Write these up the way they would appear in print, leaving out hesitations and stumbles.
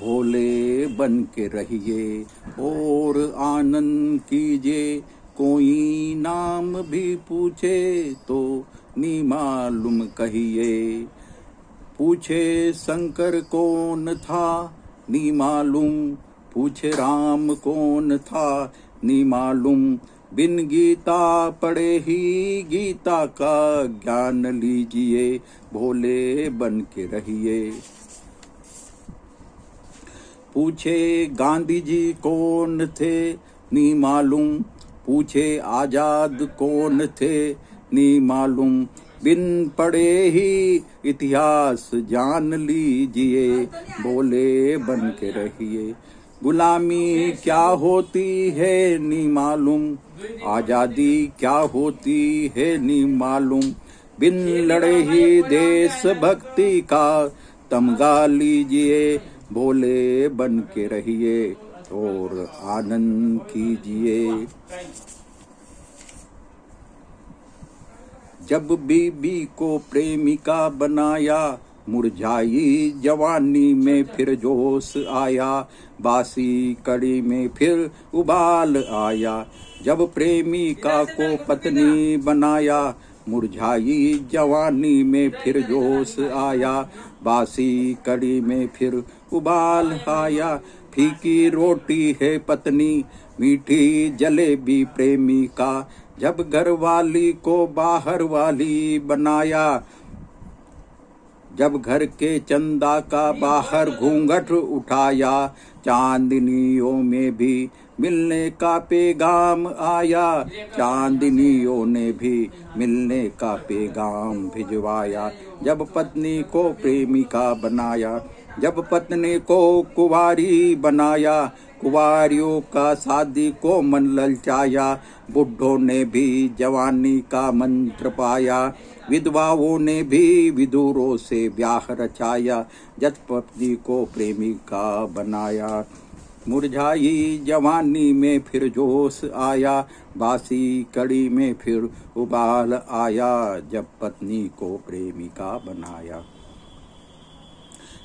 भोले बन के रहिए और आनंद कीजिए। कोई नाम भी पूछे तो नी मालूम कहिए। पूछे शंकर कौन था नी मालूम, पूछे राम कौन था नी मालूम। बिन गीता पढ़े ही गीता का ज्ञान लीजिए। भोले बन के रहिए। पूछे गांधी जी कौन थे नी मालूम, पूछे आजाद कौन थे नी मालूम। बिन पढ़े ही इतिहास जान लीजिए। भोले बन के रहिए। गुलामी क्या होती है नी मालूम, आजादी क्या होती है नी मालूम। बिन लड़े ही देश भक्ति का तमगा लीजिए। भोले बन के रहिए और आनंद कीजिए। जब बीबी को प्रेमिका बनाया, मुरझाई जवानी में फिर जोश आया। बासी कड़ी में फिर उबाल आया। जब प्रेमिका को पत्नी बनाया, मुरझाई जवानी में फिर जोश आया। बासी कड़ी में फिर उबाल आया। फीकी रोटी है पत्नी, मीठी जलेबी प्रेमिका। जब घर वाली को बाहर वाली बनाया, जब घर के चंदा का बाहर घूंघट उठाया। चांदनियों में भी मिलने का पैगाम आया। चांदनियों ने भी मिलने का पैगाम भिजवाया। जब पत्नी को प्रेमिका बनाया, जब पत्नी को कुंवारी बनाया। कुंवारियों का शादी को मन ललचाया। बुढ़ों ने भी जवानी का मंत्र पाया। विधवाओं ने भी विदुरों से ब्याह रचाया। जब पत्नी को प्रेमिका बनाया, मुरझाई जवानी में फिर जोश आया। बासी कड़ी में फिर उबाल आया। जब पत्नी को प्रेमिका बनाया।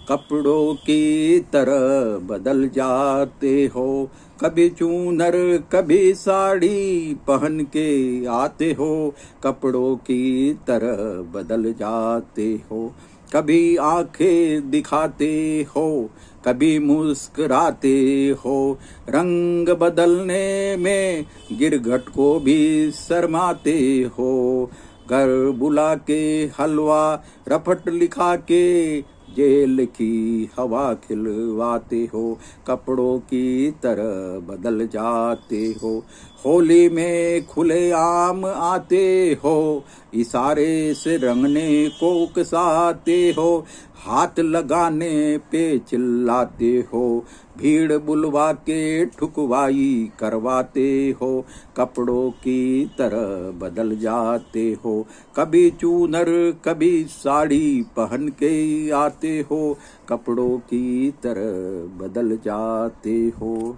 कपड़ों की तरह बदल जाते हो, कभी चूनर कभी साड़ी पहन के आते हो। कपड़ों की तरह बदल जाते हो, कभी आंखें दिखाते हो, कभी मुस्कुराते हो। रंग बदलने में गिरघट को भी शर्माते हो। घर बुला के हलवा रपट लिखा के जेल की हवा खिलवाते हो। कपड़ों की तरह बदल जाते हो। होली में खुलेआम आते हो, इशारे से रंगने को उकसाते हो। हाथ लगाने पे चिल्लाते हो, भीड़ बुलवा के ठुकवाई करवाते हो। कपड़ों की तरह बदल जाते हो, कभी चूनर कभी साड़ी पहन के आते हो। कपड़ों की तरह बदल जाते हो।